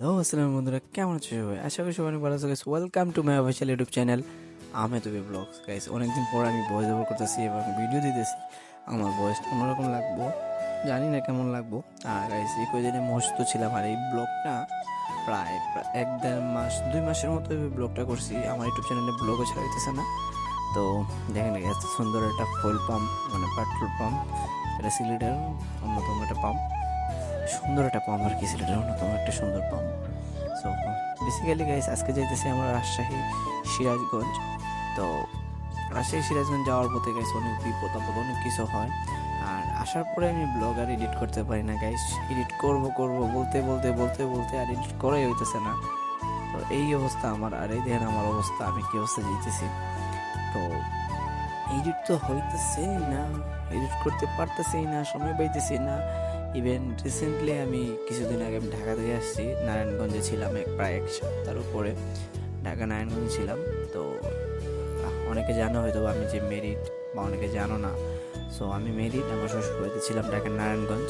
Hello আসসালামু বন্ধুরা, কেমন আছো সবাই? আশা করি সবাই অনেক ভালো আছো guys. Welcome to my official YouTube channel Ahmed Obi vlogs guys. অনেকদিন পর আমি ভয়েস ওভার করতেছি এবং ভিডিও দিতেছি। আমার ভয়েসটা অন্যরকম লাগবো, জানি না কেমন লাগবো। আর গাইস এই কদিনে মস্ত ছিলাম, আর এই ব্লগটা প্রায় 1-1.5 মাস 2 মাসের মতো এই ব্লগটা করছি। আমার ইউটিউব চ্যানেলে ব্লগও ছাড়াইতেছে না। তো দেখেন এত সুন্দর একটা ফুয়েল পাম্প, মানে পেট্রোল পাম্প, এটা সিলেটের অন্যতম একটা পাম্প, সুন্দর একটা পাম্প আর কি, সিলেটের অন্যতম একটা সুন্দর পাম্প। সো বেসিক্যালি গাইস আজকে যাইতেছি আমরা রাজশাহী সিরাজগঞ্জ। তো রাজশাহী সিরাজগঞ্জ যাওয়ার পথে গাইস অনেক বিপদ আপদ অনেক কিছু হয়। আর আসার পরে আমি ব্লগ আর এডিট করতে পারি না গাইস। এডিট করব করব বলতে বলতে বলতে বলতে আর এডিট করাই হইতেছে না। তো এই অবস্থা আমার, আর এই দেখেন আমার অবস্থা, আমি কি অবস্থা যেতেছি। তো এডিট তো হইতেছেই না, এডিট করতে পারতেছেই না, সময় পাইতেছি না। ইভেন রিসেন্টলি আমি কিছুদিন আগে আমি ঢাকা থেকে আসছি, নারায়ণগঞ্জে ছিলাম প্রায় 1 সপ্তাহের উপরে ঢাকা নারায়ণগঞ্জে ছিলাম। তো অনেকে জানো হয়তো আমি যে মেরিট, বা অনেকে জানো না। সো আমি মেরিট, আমার শ্বশুরবাড়িতে ছিলাম ঢাকা নারায়ণগঞ্জ,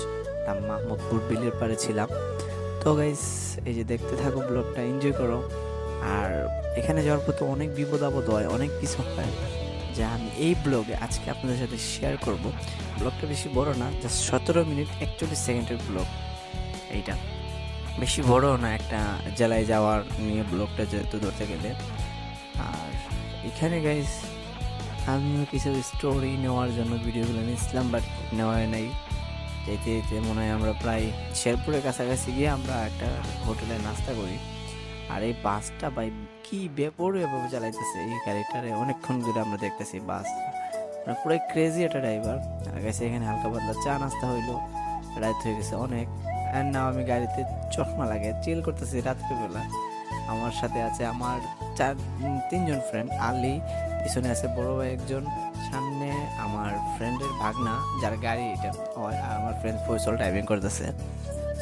মাহমুদপুর বিলের পাড়ে ছিলাম। তো গাইস এই যে দেখতে থাকো, ব্লগটা এনজয় করো। আর এখানে যাওয়ার পর তো অনেক বিপদ আপদ হয়, অনেক কিছু হয়, যা আমি এই ব্লগে আজকে আপনাদের সাথে শেয়ার করব। ব্লগটা বেশি বড় না, জাস্ট 17 মিনিট 41 সেকেন্ডের ব্লগ। এইটা বেশি বড় না, একটা জেলায় যাওয়ার নিয়ে ব্লগটা যেহেতু ধরতে গেলে। আর এখানে গাইস আমিও কিছু স্টোরি নেওয়ার জন্য ভিডিওগুলো নিয়েছিলাম, বাট নেওয়া হয় নাই। যেতে যেতে মনে হয় আমরা প্রায় শেরপুরের কাছাকাছি গিয়ে আমরা একটা হোটেলে নাস্তা করি। আর এই বাসটা ভাই কি বেপরোয়াভাবে চালাইতেছে এই গাড়িটারে, অনেকক্ষণ ধরে আমরা দেখতেছি বাস, মানে পুরো ক্রেজি একটা ড্রাইভার। আর গেছে এখানে হালকা পাতলা চা নাস্তা হইলো, রাত হয়ে গেছে অনেক। আর না আমি গাড়িতে চশমা লাগে চিল করতেছি রাত্রিবেলা। আমার সাথে আছে আমার 3জন ফ্রেন্ড, আলী, পিছনে আছে বড় ভাই একজন, সামনে আমার ফ্রেন্ডের ভাগনা যার গাড়ি এটা হয়, আর আমার ফ্রেন্ড ফয়সল ড্রাইভিং করতেছে।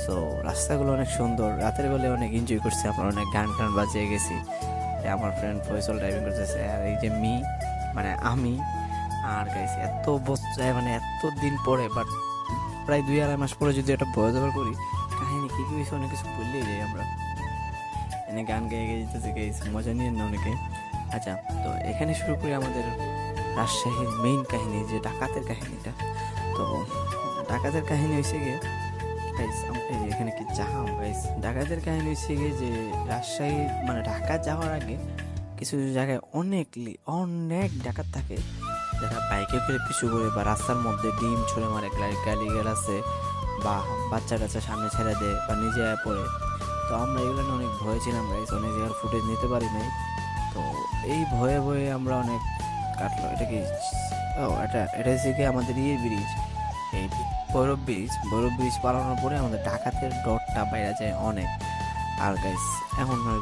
সো রাস্তাগুলো অনেক সুন্দর, রাতের বেলায় অনেক এনজয় করছি আমরা, অনেক গান টান বাজিয়ে গেছি। আমার ফ্রেন্ড ফয়সল ড্রাইভিং করতেছে, আর এই যে মানে আমি। আর গাইছি এত বছর, মানে এত দিন পরে, বাট প্রায় 2-2.5 মাস পরে যদি একটা ভয়েস ওভার করি, কাহিনী কি কি হয়েছে অনেক কিছু বললেই যাই আমরা। এনে গান গেয়ে গিয়ে যেতেছে গাইছি, মজা নিয়ে না অনেকে। আচ্ছা, তো এখানে শুরু করি আমাদের রাজশাহীর মেইন কাহিনী, যে ডাকাতের কাহিনীটা। তো ডাকাতের কাহিনী হয়েছে গিয়ে গাইস, আমরা এই যে এখানে কি যাহাম গাইস, ডাকাতের কাহিনী হচ্ছে গিয়ে যে রাজশাহী মানে ঢাকা যাওয়ার আগে কিছু কিছু জায়গায় অনেক ডাকাত থাকে, যারা বাইকে করে পিছু করে বা রাস্তার মধ্যে ডিম ছুঁড়ে মারে, গালি আছে, বা বাচ্চা কাচ্চা সামনে ছেড়ে দেয় বা নিজে পড়ে। তো আমরা এগুলো নিয়ে অনেক ভয়ে ছিলাম গাইস, অনেক জায়গার ফুটেজ নিতে পারি নাই। তো এই ভয়ে ভয়ে আমরা অনেক কাটলো। এটা কি, ও এটা এটা হচ্ছে কি আমাদের ব্রিজ, এই ভৈরব ব্রিজ পালানোর পরে আমাদের ডাকাতের ডরটা বাইরে যায় অনেক। আর গাইস এখন নয়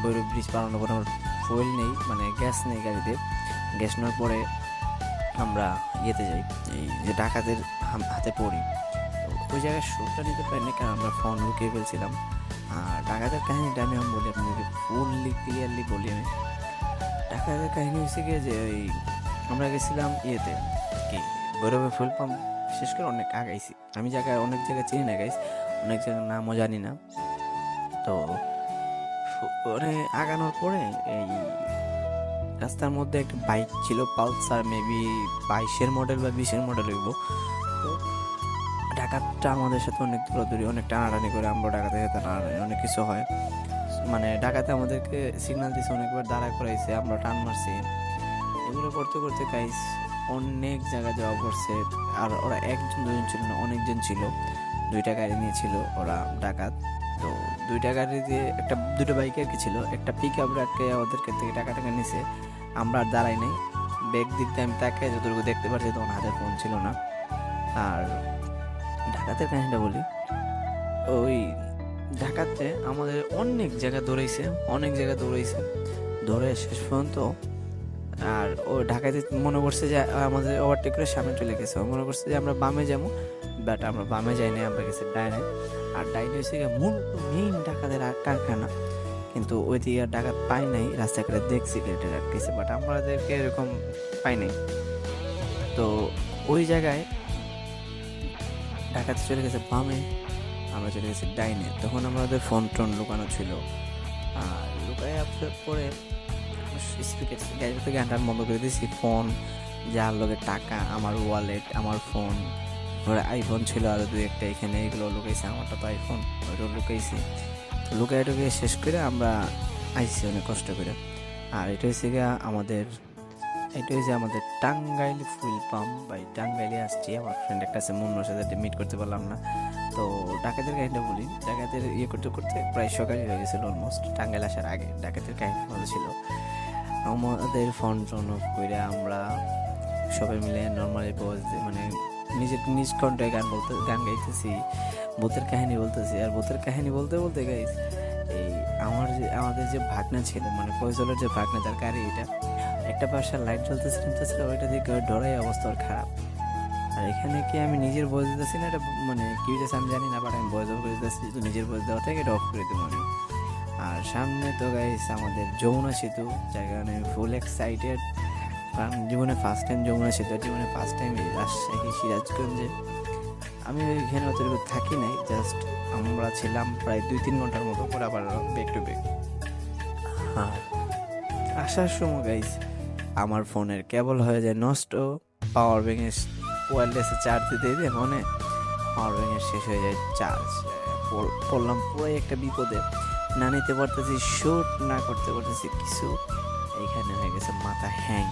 ভৈরব ব্রিজ পালানোর পরে আমার ফুয়েল নেই, মানে গ্যাস নেই গাড়িতে। গ্যাস নেওয়ার পরে আমরা ইয়েতে যাই, এই যে ডাকাতের হাতে পড়ি। তো ওই জায়গায় শ্যুটটা নিতে পারিনি, কারণ আমরা ফোন লুকিয়ে ফেলছিলাম। আর ডাকাতের কাহিনীটা আমি বলি আপনাকে, ফুললি ক্লিয়ারলি বলি আমি। ডাকাতের কাহিনী হচ্ছে গিয়ে যে ওই আমরা গেছিলাম ইয়েতে কি, ভৈরবের ফুল পাম্প, বিশেষ করে অনেক আগাইছি আমি, জায়গায় অনেক জায়গায় চিনি না গাইস, অনেক জায়গার নামও জানি না। তো অনেক আগানোর পরে এই রাস্তার মধ্যে একটা বাইক ছিল, পালসার, মেবি 22-এর মডেল বা 20-এর মডেল হইব। তো ডাকাতটা আমাদের সাথে অনেক দৌড়াদৌড়ি, অনেক টানাটানি করে, আমরা ডাকাতের সাথে টানাটানি, অনেক কিছু হয়। মানে ডাকাতে আমাদেরকে সিগন্যাল দিছে, অনেকবার দাঁড়া করাইছে, আমরা টান মারছি। এগুলো করতে করতে গাইস অনেক জায়গায় যাওয়া পড়ছে। আর ওরা 1-2 জন ছিল না, অনেকজন ছিল, 2টা গাড়ি নিয়েছিল ওরা ডাকাত। তো 2টা গাড়ি দিয়ে দুটো বাইক আর কি ছিল, একটা পিক আপ রাখে ওদেরকে থেকে টাকা নিছে। আমরা আর দাঁড়াই নাই, ব্যাগ দিক দিয়ে আমি তাকে যতটুকু দেখতে পারছি তখন হাতে ফোন ছিল না। আর ডাকাতের কাহিনীটা বলি, ওই ঢাকাতে আমাদের অনেক জায়গা দৌড়াইছে, ধরে শেষ পর্যন্ত। আর ও ঢাকাতে মনে করছে যে আমাদের ওভারটেক করে সামনে চলে গেছে, ও মনে করছে যে আমরা বামে যাবো, বাট আমরা বামে যাই নাই, আমরা গেছি ডাইনে। আর ডাইনে হচ্ছে গিয়ে মূলত মেইন ডাকাতের কারখানা, কিন্তু ওই দিকে আর ডাকাত পাই নাই, রাস্তাঘাটে দেখছি গেটে রাখতেছে, বাট আমাদেরকে এরকম পাই নাই। তো ওই জায়গায় ডাকাত চলে গেছে বামে, আমরা চলে গেছি ডাইনে। তখন আমাদের ফোন টোন লুকানো ছিল, আর লুকায় আসার পরে স্পিকার গাড়ি থেকে গানটা বন্ধ করে দিয়েছি। ফোন, যার লগে টাকা, আমার ওয়ালেট, আমার ফোন, ওর আইফোন ছিল আরও দু একটা এখানে, এগুলো লুকাইছে। আমারটা তো আইফোন, ওইটাও লুকাইছি। তো লুকাই টুকিয়ে শেষ করে আমরা আইসি অনেক কষ্ট করে। আর এটা হচ্ছে আমাদের টাঙ্গাইল ফুল পাম্প। বাই টাঙ্গাইলে আসছি, আমার ফ্রেন্ডের কাছে মুন্নার সাথে মিট করতে পারলাম না। তো ডাকাতের কাহিনীটা বলি। ডাকাতের করতে করতে প্রায় সকালই হয়ে গেছিলো, অলমোস্ট টাঙ্গাইল আসার আগে। ডাকাতের কাহিনী ভালো ছিল। আমাদের ফোন টোন অফ করে আমরা সবাই মিলে নর্মালি মানে নিজ কণ্ঠে গান গাইতেছি, ভূতের কাহিনী বলতেছি। আর ভূতের কাহিনী বলতে বলতে গাইস, এই আমাদের যে ভাগনা ছিল, মানে ফয়জলের যে ভাগনা, তার গাড়ি, এটা একটা পাশে লাইট জ্বলতেছে ওইটা দিকে ডরাই অবস্থা ওর খারাপ। আর এখানে কি আমি নিজের ভয়েস দিতেছি না, এটা মানে কি হইতেছে আমি জানি না, বাট আমি ভয়েস অফ করে দিতেছি, তো নিজের ভয়েস দেওয়া থেকে এটা অফ করে দেবো আমি। আর সামনে তো গাইস আমাদের যমুনা সেতু, যার কারণে আমি ফুল এক্সাইটেড। কারণ জীবনে ফার্স্ট টাইম যমুনা সেতু, জীবনে ফার্স্ট টাইম রাজশাহী সিরাজগঞ্জে। আমি ওইখানে অতটুকু থাকি নাই, জাস্ট আমরা ছিলাম প্রায় 2-3 ঘন্টার মতো, পরে আবার ব্যাক টু ব্যাক। আর আসার সময় গাইস আমার ফোনের কেবল হয়ে যায় নষ্ট, পাওয়ার ব্যাংকের ওয়্যারলেসে চার্জ দিতে দিতে মানে পাওয়ার ব্যাংকের শেষ হয়ে যায় চার্জ। পড়লাম পুরাই একটা বিপদে, না নিতে পারতেছি শুট, না করতে পারতেছি কিছু। এইখানে হয়ে গেছে মাথা হ্যাং,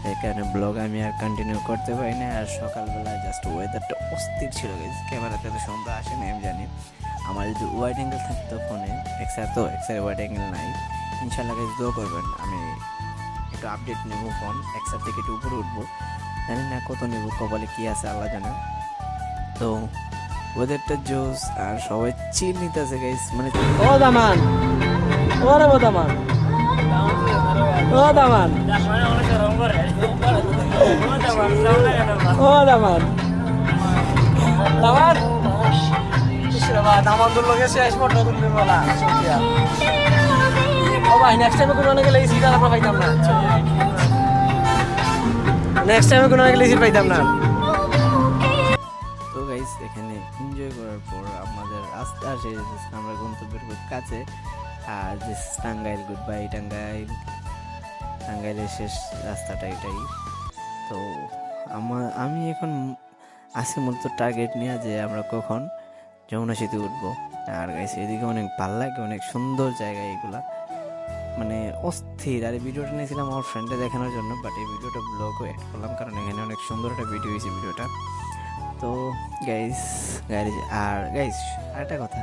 এই কারণে ব্লগ আমি আর কন্টিনিউ করতে পারি না। আর সকালবেলা জাস্ট ওয়েদারটা অস্থির ছিল গাইস, ক্যামেরাতে তো সুন্দর আসে না আমি জানি। আমার যদি ওয়াইড অ্যাঙ্গেল থাকতো ফোনে, এক্সার ওয়াইড অ্যাঙ্গেল নাই। ইনশাল্লাহ গাইস দোয়া করবেন, আমি একটু আপডেট নেব, ফোন এক্সার থেকে একটু উপরে উঠবো, জানি না কত নেব, কপালে কি আছে আল্লাহ জানে। তো ওদেরটা জোস, আর সবাই চিল নিতেছে গাইস, মানে ও দামান, ওরে ও দামান, ও দামান, ও দামান, দামান, দামান তোর লগে শেষ ফটো তুলবি বলা। ও ভাই নেক্সট টাইমে কোনো অনেকে লেগেছি তার আমরা পাইতাম না, নেক্সট টাইমে কোনো অনেকে লেগেছি পাইতাম না। তো গাইস এখানে এনজয় করার পর আমাদের আস্তে আস্তে আমরা গন্তব্যের খুব কাছে। আর যে টাঙ্গাইল, গুড বাই টাঙ্গাইলের শেষ রাস্তাটা এটাই। তো আমি এখন আছি মূলত টার্গেট নিয়ে যে আমরা কখন যমুনা সেতু উঠবো। আর গাইস এদিকে অনেক ভালো লাগে, অনেক সুন্দর জায়গা এগুলা, মানে অস্থির। আর এই ভিডিওটা নিয়েছিলাম আমার ফ্রেন্ডে দেখানোর জন্য, বাট এই ভিডিওটা ব্লগও অ্যাড করলাম কারণ এখানে অনেক সুন্দর একটা ভিডিও হয়েছে ভিডিওটা। তো গাইস আর আরেকটা কথা,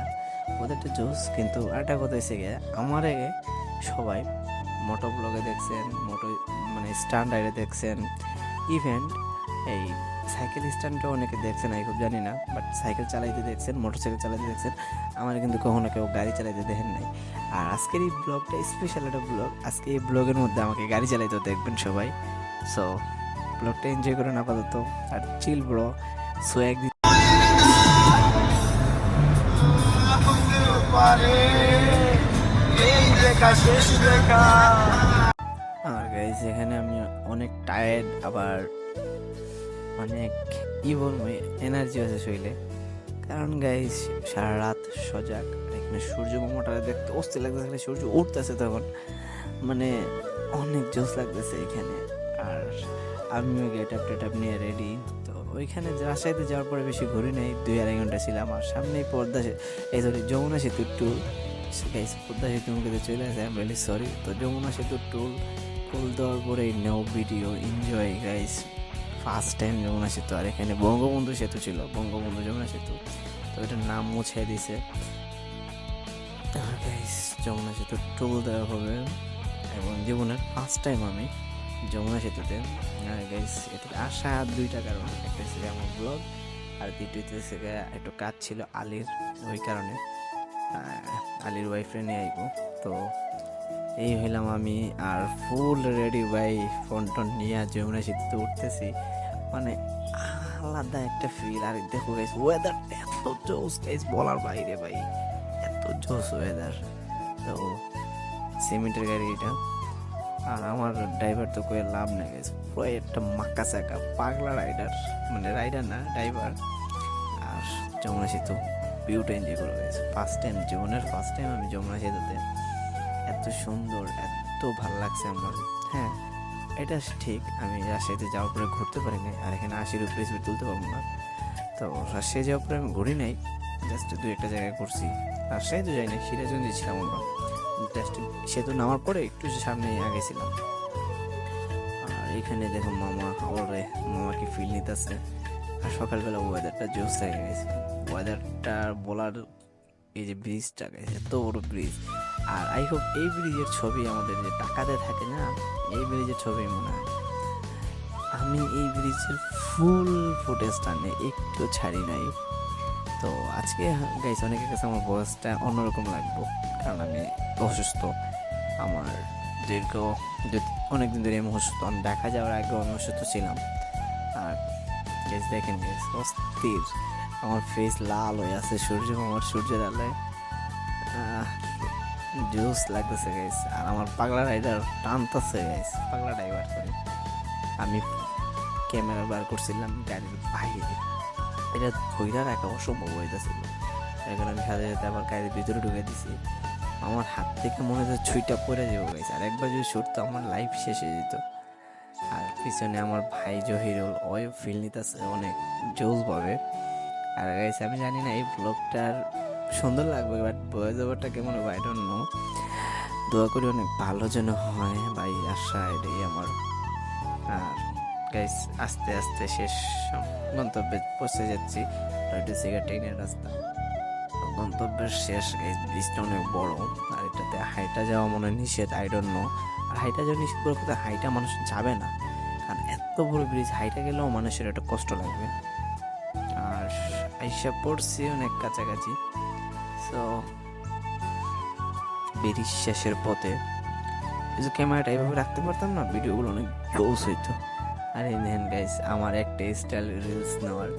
ওদেরটা জোস, কিন্তু আরেকটা কথা এসে গিয়ে আমারে সবাই মোটো ব্লগে দেখছেন, মানে স্ট্যান্ড আইডে দেখছেন, ইভেন্ট এই সাইকেল স্ট্যান্ডটাও অনেকে দেখছেন, আমি খুব জানি না, বাট সাইকেল চালাইতে দেখছেন, মোটরসাইকেল চালাইতে দেখছেন, আমার কিন্তু কখনো কেউ গাড়ি চালাইতে দেখেন নাই। আর আজকের এই ব্লগটা স্পেশাল একটা ব্লগ, আজকে এই ব্লগের মধ্যে আমাকে গাড়ি চালাইতেও দেখবেন সবাই। সো ব্লগটা এনজয় করেন আপাতত, আর চিল ব্রো। সো একদিন আর গাইজ এখানে আমি অনেক টায়ার্ড, আবার অনেক কি বলবো, এনার্জি আছে শরীরে, কারণ গাইজ সারা রাত সজাগ। এখানে সূর্য মামাটা দেখতে অস্থির লাগতেছে, সূর্য উঠতেছে তখন, মানে অনেক জোস লাগতেছে এখানে। আর আমিও গেট আপ নিয়ে রেডি। তো ওইখানে রাজশাহীতে যাওয়ার পরে বেশি ঘুরি নাই, 2-2.5 ঘন্টা ছিলাম। আর সামনেই যমুনা সেতুর টুল, পদ্মা সেতু মুখে চলে আসে, আই এম রিয়েলি সরি। তো যমুনা সেতুর ফুল দেওয়ার পরে now video enjoy guys, first time Jamuna সেতু। আর এখানে বঙ্গবন্ধু সেতু ছিল, বঙ্গবন্ধু যমুনা সেতু, তো এটার নাম মুছে দিছে। আর গাইস যমুনা সেতুর টোল দেওয়া হবে, এবং জীবনের ফার্স্ট টাইম আমি যমুনা সেতুতে। আর গাইস এটাতে আসা 2টা কারণ, একটা হচ্ছে আমার ব্লগ, আর দ্বিতীয়তে হচ্ছে একটু কাজ ছিল আলির, ওই কারণে আলির ওয়াইফরে নিয়ে আইব। তো এই হইলাম আমি, আর ফুল রেডি ভাই, ফোন টোন নিয়ে যমুনা সেতুতে উঠতেছি, মানে আলাদা একটা ফিল। আর দেখো গাইস ওয়েদারটা এত জোস গাইস, বলার বাইরে ভাই, এত জোস ওয়েদার। তো সিমেন্টের গাড়ি এটা, আর আমার ড্রাইভার তো কয়ে লাভ নেই গেছে, পুরো একটা মাক্কা চাকা পাগলা রাইডার, মানে রাইডার না ড্রাইভার। আর যমুনা সেতু ভিউটা এনজয় করবো গাইস। জীবনের ফার্স্ট টাইম আমি যমুনা সেতুতে, এত সুন্দর, এত ভালো লাগছে আমার। হ্যাঁ, এটা ঠিক, আমি রাজশাহীতে যাওয়ার পরে ঘুরতে পারি নাই, আর এখানে 80-এর উপরে স্পিড তুলতে পারবো না। তো রাজশাহী যাওয়ার পরে আমি ঘুরি নাই, জাস্ট 2-1টা জায়গায় ঘুরছি। রাজশাহী তো যাই নাই, সিরাজগঞ্জে ছিলাম আমরা, জাস্ট সেতু নামার পরে একটু সামনে আগে ছিলাম। আর এখানে দেখো মামা, ওরে মামা কি ফিল নিতেছে। আর সকালবেলা ওয়েদারটা জোস হয়ে গেছে, ওয়েদারটা বলার, এই যে ব্রিজটা গেছে, এত বড় ব্রিজ। আর আই হোপ এই ব্রিজের ছবি আমাদের যে টাকাতে থাকে না, এই ব্রিজের ছবি মনে হয়। আমি এই ব্রিজের ফুল ফুটেজটা নিয়ে একটু ছাড়ি নাই। তো আজকে গাইস অনেকের কাছে আমার ভয়েসটা অন্যরকম লাগবো, কারণ আমি অসুস্থ। আমার দীর্ঘ অনেকদিন ধরে আমি অসুস্থ, আমি দেখা যাওয়ার আগেও আমি অসুস্থ ছিলাম। আর গাইস দেখেন গাইস, অস্থির, আমার ফেস লাল হয়ে আছে সূর্যের আলোয়, জুস লাগতেছে গাইস। আর আমার পাগলা রাইডার টানতেছে গাইস, পাগলা ড্রাইভার করে। আমি ক্যামেরা বার করছিলাম গাড়ির বাইরে, এটা ধৈরা রাখা অসম্ভব হইতেছিল, এখন আমি সাথে সাথে আবার গাড়ির ভিতরে ঢুকে দিছি। আমার হাত থেকে মনে হচ্ছে ছুঁইটা পড়ে যাবো গাইস, আর একবার যদি ছুটতো আমার লাইফ শেষ হয়ে যেত। আর পিছনে আমার ভাই জহিরুল, ওই ফিল নিতেছে অনেক জোস ভাবে। আর গাইস আমি জানি না এই ব্লগটার সুন্দর লাগবে, বাট ভয়েস ওভারটা কেমন হবে আই ডোন্ট নো। দোয়া করি অনেক ভালো যেন হয় ভাই, আশা এটাই আমার। আর গাইস আস্তে আস্তে শেষ গন্তব্যে পৌঁছে যাচ্ছি, ট্রেনের রাস্তা, গন্তব্যের শেষ। গাইস ব্রিজটা অনেক বড়, আর এটাতে হাইটা যাওয়া মনে হয় নিষেধ, আই ডোন্ট নো। আর হাইটা যাওয়া নিষেধ করে কোথায় হাইটা মানুষ যাবে না, কারণ এত বড় ব্রিজ, হাইটা গেলেও মানুষের একটা কষ্ট লাগবে। আর আইসা পড়ছি অনেক কাছাকাছি, সো ব্রিজ শেষের পথে কিছু ক্যামেরাটা এইভাবে রাখতে পারতাম না, ভিডিওগুলো অনেক জোস হইতো। আর এই দেখেন গাইস আমার একটা স্টাইল রিলস নেওয়ার,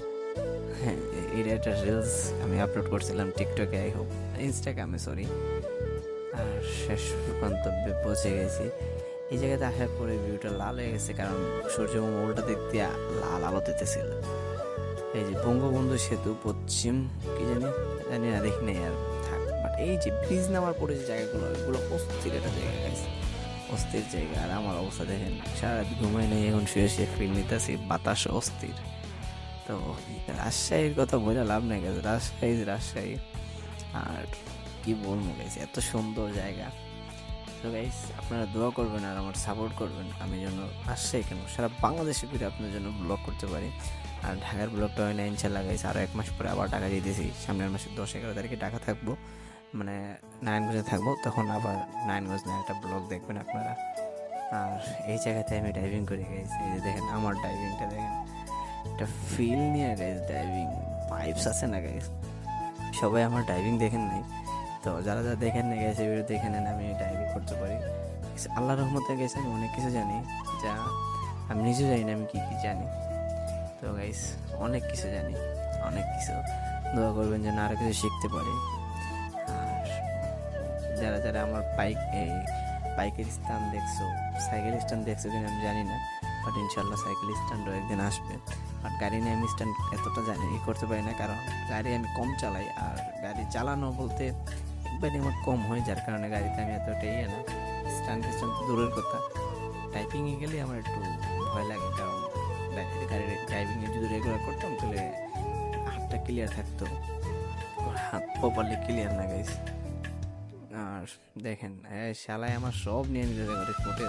হ্যাঁ এটা একটা রিলস আমি আপলোড করছিলাম টিকটকে, আই হোপ ইনস্টাগ্রামে, সরি। আর শেষ গন্তব্যে পৌঁছে গেছি। এই জায়গাতে আসার পরে ভিউটা লাল হয়ে গেছে, কারণ সূর্য উল্টা দিক দিয়ে লাল আলো দিতেছিল। এই যে বঙ্গবন্ধু সেতু পশ্চিম কি জানি না, দেখি নাই আর থাক। বাট এই যে ব্রিজ নামার পরে যে জায়গাগুলো, এগুলো অস্থির একটা জায়গা গাইস, অস্থির জায়গা। আর আমার অবস্থা দেখেন, সারা রাত ঘুমাই নেই, এখন শুয়ে ফিল নিতেছি, বাতাস অস্থির। তো রাজশাহীর কথা বলে লাভ নাই গেছে, রাজশাহী আর কি বলবো গাইস, এত সুন্দর জায়গা। তো গাইস আপনারা দোয়া করবেন আর আমার সাপোর্ট করবেন, আমি যেন রাজশাহী কেন সারা বাংলাদেশে ফিরে আপনার জন্য ব্লগ করতে পারি। আর ঢাকার ব্লগটা হয় না ইনশাল্লাহ গাইস, আরও 1 মাস পরে আবার ঢাকা যেতেছি, সামনের মাসে 10-11 তারিখে ঢাকা থাকবো, মানে নারায়ণগঞ্জে থাকবো, তখন আবার নারায়ণগঞ্জ নিয়ে একটা ব্লগ দেখবেন আপনারা। আর এই জায়গাতে আমি ডাইভিং করে গেছি, এই যে দেখেন আমার ডাইভিংটা দেখেন, একটা ফিল নিয়ে গাইস, ডাইভিং ভাইবস আছে না গাইস। সবাই আমার ডাইভিং দেখেন নাই, তো যারা যারা দেখেন না গেছে ভিডিও দেখে নেন, আমি ডাইভিং করতে পারি। আল্লাহর রহমতে গেছে আমি অনেক কিছু জানি, যা আমি নিজেও জানি না আমি কী কী জানি। তো গাইস অনেক কিছু জানি, অনেক কিছু, দোয়া করবেন যেন আরও কিছু শিখতে পারি। আর যারা যারা আমার বাইকের স্ট্যান্ড দেখছো, সাইকেল স্ট্যান্ড দেখছো কিনা আমি জানি না, বাট ইনশাল্লাহ সাইকেল স্ট্যান্ডও একদিন আসবে। বাট গাড়ি নিয়ে আমি স্ট্যান্ড এতটা জানি করতে পারি না, কারণ গাড়ি আমি কম চালাই, আর গাড়ি চালানো বলতে একবারই আমার কম হয়, যার কারণে গাড়িতে আমি এতটাই না, স্ট্যান্ড তো দূরের কথা। টাইপিংয়ে গেলে আমার একটু ভয় লাগে, কারণ গাড়ির ড্রাইভিংয়ে যদি রেগুলার করতাম তাহলে হাতটা ক্লিয়ার থাকতো, হাত প্রপারলি ক্লিয়ার না গাইস। আর দেখেন শালায় আমার সব নিয়ে নিতে গাড়ি স্পটে,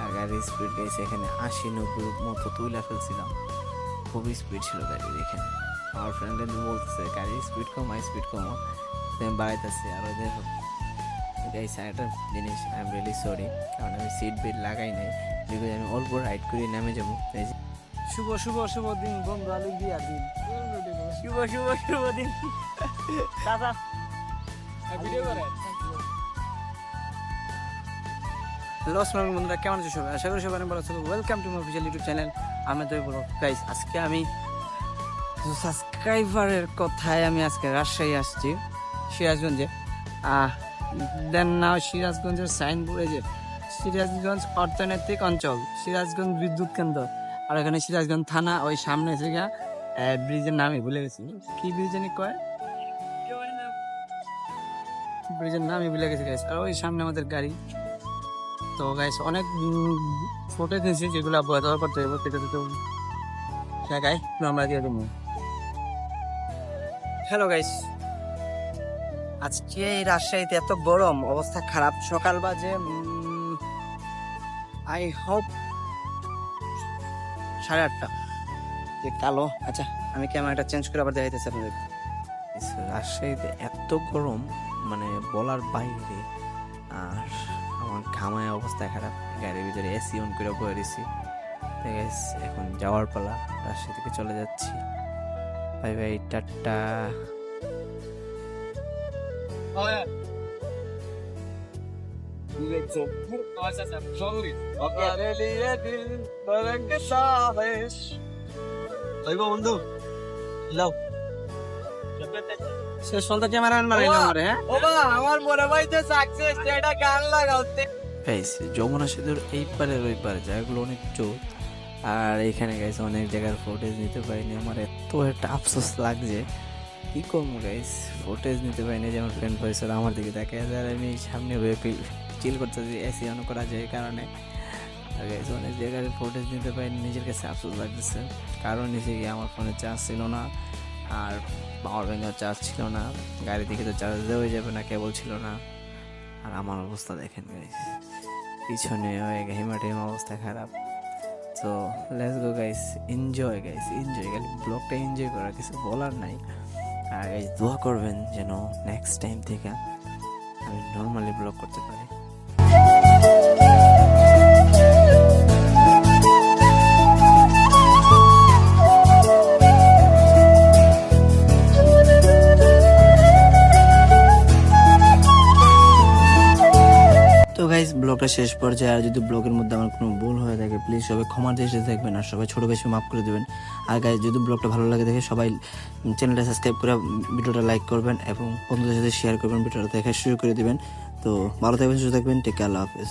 আর গাড়ির স্পিড গাইছে এখানে 80-90 মতো তুলে ফেলছিলাম, খুবই স্পিড ছিল গাড়ি। দেখেন আমার ফ্রেন্ড বলতেছে গাড়ির স্পিড কমা, আমি বাড়াইতেছি। আর ওদের গাইস একটা জিনিস, আই এম রিয়েলি সরি, কারণ আমি সিট বেল্ট লাগাই নাই, বিকজ আমি অল্প রাইড করে নামে যাবো। শুভ শুভ শুভ দিন বন্ধু, আলু দিয়া দিন, শুভ শুভ শুভ দিন দাদা, ভিডিও করে। হ্যালো আসসালামু বন্ধুরা, কেমন আছো সবাই? আশা করি সবাই ভালো আছো। Welcome to my official YouTube channel আমি তো বলো গাইস। আজকে আমি সাবস্ক্রাইবারের কথায় আমি আজকে রাজশাহী আসছি, সিরাজগঞ্জে। দেন নাও সিরাজগঞ্জের সাইনবোর্ডে যে সিরাজগঞ্জ অর্থনৈতিক অঞ্চল, সিরাজগঞ্জ বিদ্যুৎ কেন্দ্র, আর এখানে সিরাজগঞ্জ থানা, ওই সামনে থেকে ব্রিজের নামই ভুলে গেছি, কি ব্রিজ জানি কয়, ব্রিজের নামই ভুলে গেছি গাইস। আর ওই সামনে আমাদের গাড়ি। তো গাইস অনেক ফটো দিয়েছি যেগুলো ব্যবহার করতে হবে সেটাতে তো জায়গায় আমরা দিয়ে দেবো। হ্যালো গাইস, আজকে এই রাজশাহীতে এত গরম, অবস্থা খারাপ। সকাল বাজে আই হোপ 8:30। যে কালো, আচ্ছা আমি ক্যামেরাটা চেঞ্জ করে আবার দেখাইতেছি আপনাদের। রাজশাহীতে এত গরম মানে বলার বাইরে। আর আমার ঘামায় অবস্থা খারাপ, গাড়ির ভিতরে এসি অন করে বয়ে দিছি। এখন যাওয়ার পালা, রাজশাহী থেকে চলে যাচ্ছি। Bye bye, tata. বন্ধু লাও শেষ পর্যন্ত ক্যামেরা মারাইলাম রে। হ্যাঁ আমার মনে হইছে সাকসেস, এটা গান লাগাওতে। গাইস যমুনা সেতুর এই পারের ওই পারে জায়গাগুলো অনেক চোখ। আর এখানে গাইস অনেক জায়গার ফুটেজ নিতে পারিনি, আমার এত একটা আফসোস লাগছে। কি করবো গাইস, ফুটেজ নিতে পারিনি। যে আমার ফ্রেন্ড পয়সা আমার দিকে তাকে আর আমি সামনে চিল করতেছি এসি অন করা যায় এই কারণে। আর গাইস অনেক জায়গার ফুটেজ নিতে পারিনি, নিজের কাছে আফসোস লাগতেছে। কারণ নিচে গিয়ে আমার ফোনে চার্জ ছিল না, আর পাওয়ার ব্যাঙ্কের চার্জ ছিল না, গাড়ি থেকে তো চার্জ দেওয়া যাবে না, কেবল ছিল না। আর আমার অবস্থা দেখেন গাইস, পিছনে হয়ে হেমাটেমা অবস্থা খারাপ। তো let's go guys, enjoy guys, enjoy. খালি ব্লগটা এনজয় করার কিছু বলার নাই। আর গাইস দোয়া করবেন যেন নেক্সট টাইম থেকে আমি নর্মালি ব্লগ করতে পারি। তো গাইস ব্লগটা শেষ পর্যায়ে। আর যদি ব্লগের মধ্যে আমার কোনো ভুল হয়ে থাকে প্লিজ সবাই ক্ষমার দৃষ্টিতে দেখবেন, আর সবাই ছোট বেশি মাফ করে দেবেন। আর গাইস যদি ব্লগটা ভালো লাগে দেখে সবাই চ্যানেলটা সাবস্ক্রাইব করে ভিডিওটা লাইক করবেন এবং বন্ধুদের সাথে শেয়ার করবেন, ভিডিওটা দেখা শুরু করে দিবেন। তো ভালো থাকবেন, সুস্থ থাকবেন, টেক কেয়ার, আল্লাহ হাফেজ।